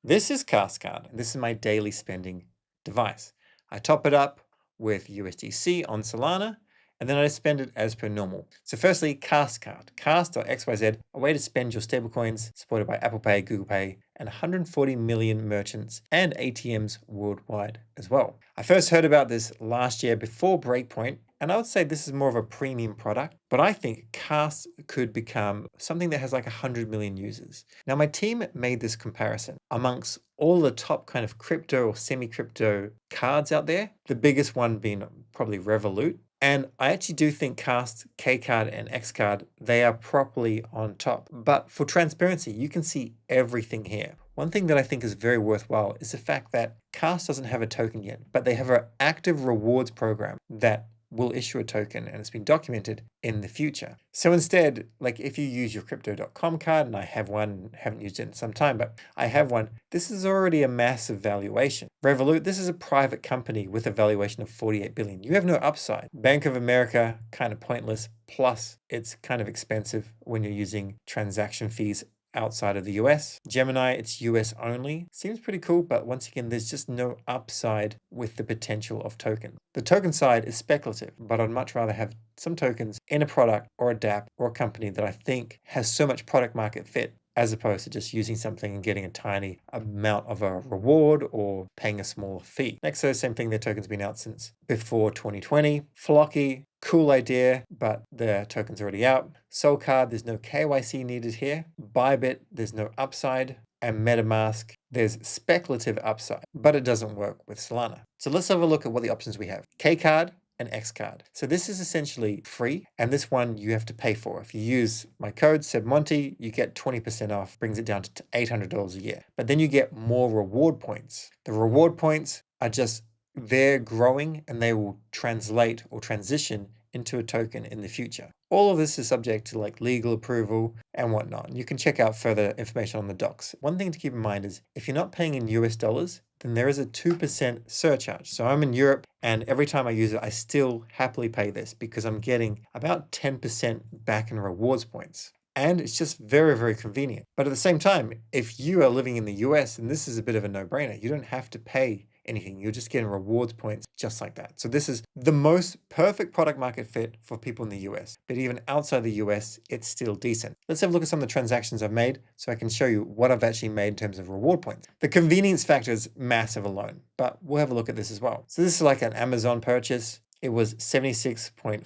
This is Kast Card, and this is my daily spending device. I top it up with USDC on Solana, and then I spend it as per normal. So firstly, Kast Card. Kast.xyz, a way to spend your stablecoins, supported by Apple Pay, Google Pay, and 140 million merchants and ATMs worldwide as well. I first heard about this last year before Breakpoint, and I would say this is more of a premium product, but I think Kast could become something that has like 100 million users. Now, my team made this comparison amongst all the top kind of crypto or semi-crypto cards out there, the biggest one being probably Revolut. And I actually do think Kast, K-Card, and X-Card, they are properly on top. But for transparency, you can see everything here. One thing that I think is very worthwhile is the fact that Kast doesn't have a token yet, but they have an active rewards program that will issue a token, and it's been documented in the future. So instead, like if you use your crypto.com card, and I have one, haven't used it in some time, but I have one, this is already a massive valuation. Revolut, this is a private company with a valuation of 48 billion. You have no upside. Bank of America, kind of pointless, plus it's kind of expensive when you're using transaction fees outside of the US. Gemini, it's US only. Seems pretty cool, but once again, there's just no upside with the potential of tokens. The token side is speculative, but I'd much rather have some tokens in a product or a dApp or a company that I think has so much product market fit, as opposed to just using something and getting a tiny amount of a reward or paying a small fee. Nexo, same thing, their token's been out since before 2020. Flocky, cool idea, but the token's already out. Solcard, there's no KYC needed here. Bybit, there's no upside. And MetaMask, there's speculative upside, but it doesn't work with Solana. So let's have a look at what the options we have. K-Card and X-Card. So this is essentially free, and this one you have to pay for. If you use my code, SebMonty, you get 20% off, brings it down to $800 a year. But then you get more reward points. The reward points are just, they're growing, and they will translate or transition into a token in the future. All of this is subject to like legal approval and whatnot. You can check out further information on the docs. One thing to keep in mind is if you're not paying in US dollars, then there is a 2% surcharge. So I'm in Europe, and every time I use it, I still happily pay this because I'm getting about 10% back in rewards points. And it's just very, very convenient. But at the same time, if you are living in the US, and this is a bit of a no-brainer, you don't have to pay anything. You're just getting rewards points just like that. So this is the most perfect product market fit for people in the US. But even outside the US, it's still decent. Let's have a look at some of the transactions I've made so I can show you what I've actually made in terms of reward points. The convenience factor is massive alone, but we'll have a look at this as well. So this is like an Amazon purchase. It was 76.44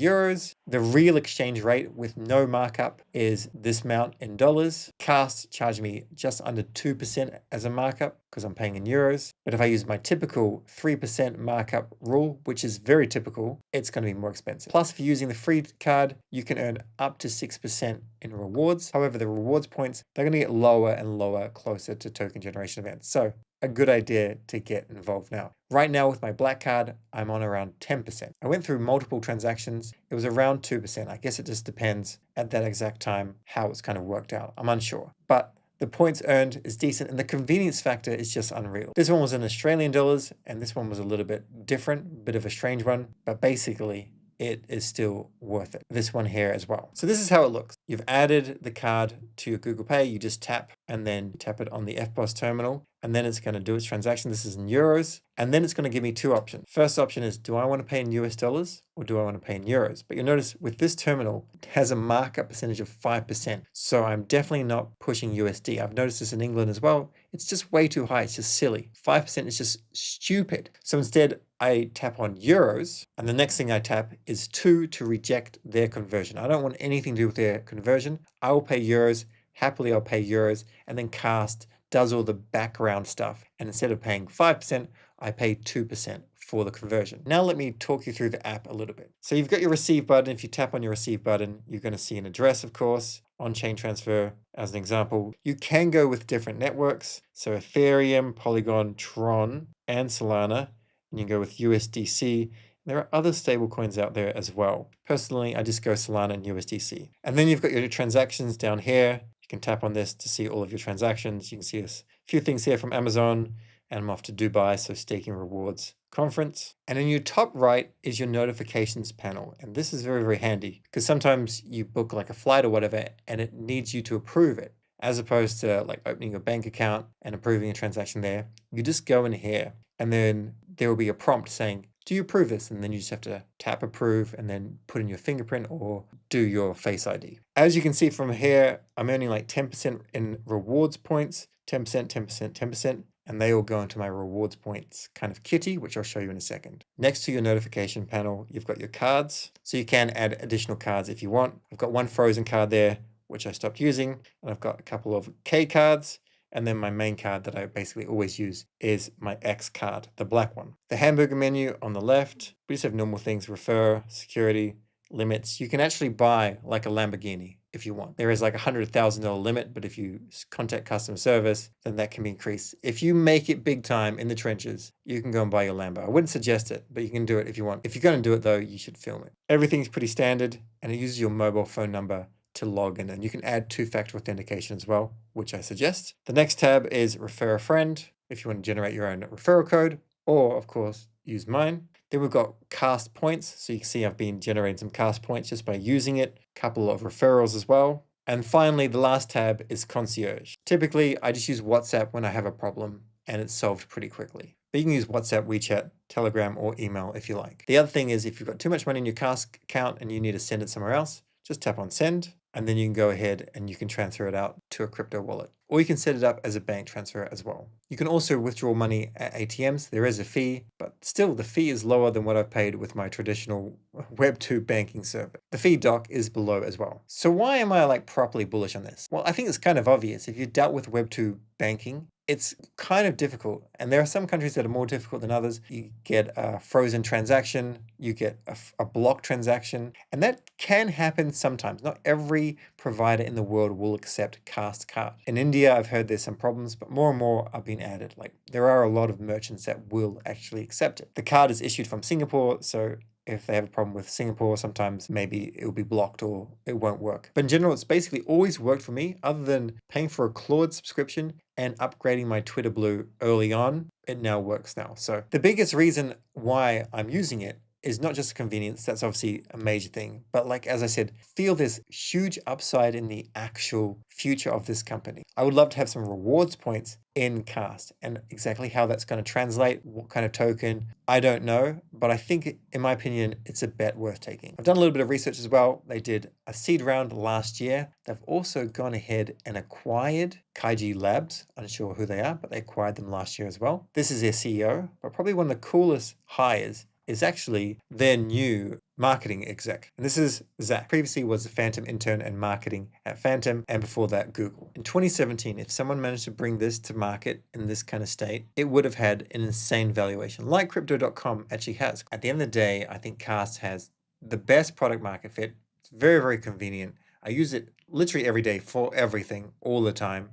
euros. The real exchange rate with no markup is this amount in dollars. Kast charged me just under 2% as a markup because I'm paying in euros. But if I use my typical 3% markup rule, which is very typical, it's going to be more expensive. Plus, if you're using the free card, you can earn up to 6% in rewards. However, the rewards points, they're going to get lower and lower closer to token generation events. So a good idea to get involved now. Right now with my black card, I'm on around 10%. I went through multiple transactions. It was around 2%. I guess it just depends at that exact time how it's kind of worked out. I'm unsure. But the points earned is decent, and the convenience factor is just unreal. This one was in Australian dollars, and this one was a little bit different, bit of a strange one, but basically it is still worth it. This one here as well. So this is how it looks. You've added the card to your Google Pay. You just tap and then tap it on the FBOS terminal, and then it's going to do its transaction. This is in euros. And then it's going to give me two options. First option is, do I want to pay in US dollars or do I want to pay in euros? But you'll notice with this terminal, it has a markup percentage of 5%. So I'm definitely not pushing USD. I've noticed this in England as well. It's just way too high. It's just silly. 5% is just stupid. So instead, I tap on euros, and the next thing I tap is 2 to reject their conversion. I don't want anything to do with their conversion. I will pay euros. Happily, I'll pay euros, and then Kast does all the background stuff. And instead of paying 5%, I pay 2% for the conversion. Now let me talk you through the app a little bit. So you've got your receive button. If you tap on your receive button, you're going to see an address, of course, on-chain transfer as an example. You can go with different networks. So Ethereum, Polygon, Tron, and Solana. And you can go with USDC. There are other stablecoins out there as well. Personally, I just go Solana and USDC. And then you've got your transactions down here. You can tap on this to see all of your transactions. You can see a few things here from Amazon, and I'm off to Dubai, so staking rewards conference. And in your top right is your notifications panel. And this is very, very handy because sometimes you book like a flight or whatever, and it needs you to approve it. as opposed to like opening a bank account and approving a transaction there. You just go in here and then there will be a prompt saying, do you approve this? And then you just have to tap approve and then put in your fingerprint or do your Face ID. As you can see from here, I'm earning like 10% in rewards points, 10%, 10%, 10%, and they all go into my rewards points kind of kitty, which I'll show you in a second. Next to your notification panel, you've got your cards. So you can add additional cards if you want. I've got one frozen card there, which I stopped using, and I've got a couple of K cards. And then my main card that I basically always use is my X card, the black one. The hamburger menu on the left, we just have normal things, refer, security, limits. You can actually buy like a Lamborghini if you want. There is like $100,000 limit, but if you contact customer service, then that can be increased. If you make it big time in the trenches, you can go and buy your Lambo. I wouldn't suggest it, but you can do it if you want. If you're going to do it though, you should film it. Everything's pretty standard and it uses your mobile phone number to log in, and you can add two-factor authentication as well, which I suggest. The next tab is refer a friend if you want to generate your own referral code, or of course use mine. Then we've got Kast points, so you can see I've been generating some Kast points just by using it, a couple of referrals as well. And finally, the last tab is concierge. Typically, I just use WhatsApp when I have a problem and it's solved pretty quickly. But you can use WhatsApp, WeChat, Telegram, or email if you like. The other thing is if you've got too much money in your Kast account and you need to send it somewhere else, just tap on send, and then you can go ahead and you can transfer it out to a crypto wallet. Or you can set it up as a bank transfer as well. You can also withdraw money at ATMs. There is a fee, but still the fee is lower than what I've paid with my traditional Web2 banking service. The fee doc is below as well. So why am I like properly bullish on this? Well, I think it's kind of obvious. If you dealt with Web2 banking, it's kind of difficult. And there are some countries that are more difficult than others. You get a frozen transaction, you get a blocked transaction, and that can happen sometimes. Not every provider in the world will accept Kast card. In India, I've heard there's some problems, but more and more are being added. Like there are a lot of merchants that will actually accept it. The card is issued from Singapore, so if they have a problem with Singapore, sometimes maybe it will be blocked or it won't work. But in general, it's basically always worked for me, other than paying for a Claude subscription and upgrading my Twitter Blue early on. It now works now. So the biggest reason why I'm using it is not just convenience. That's obviously a major thing. But like, as I said, feel this huge upside in the actual future of this company. I would love to have some rewards points in Kast, and exactly how that's going to translate, what kind of token, I don't know. But I think, in my opinion, it's a bet worth taking. I've done a little bit of research as well. They did a seed round last year. They've also gone ahead and acquired Kaiji Labs. Unsure who they are, but they acquired them last year as well. This is their CEO, but probably one of the coolest hires is actually their new marketing exec. And this is Zach. Previously was a Phantom intern and marketing at Phantom, and before that, Google. In 2017, if someone managed to bring this to market in this kind of state, it would have had an insane valuation, like Crypto.com actually has. At the end of the day, I think Kast has the best product market fit. It's very, very convenient. I use it literally every day for everything, all the time.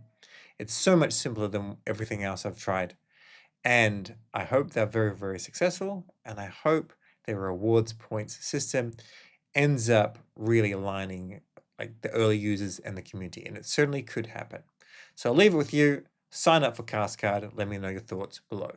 It's so much simpler than everything else I've tried. And I hope they're very, very successful. And I hope their rewards points system ends up really aligning like the early users and the community. And it certainly could happen. So I'll leave it with you. Sign up for Kast Card. Let me know your thoughts below.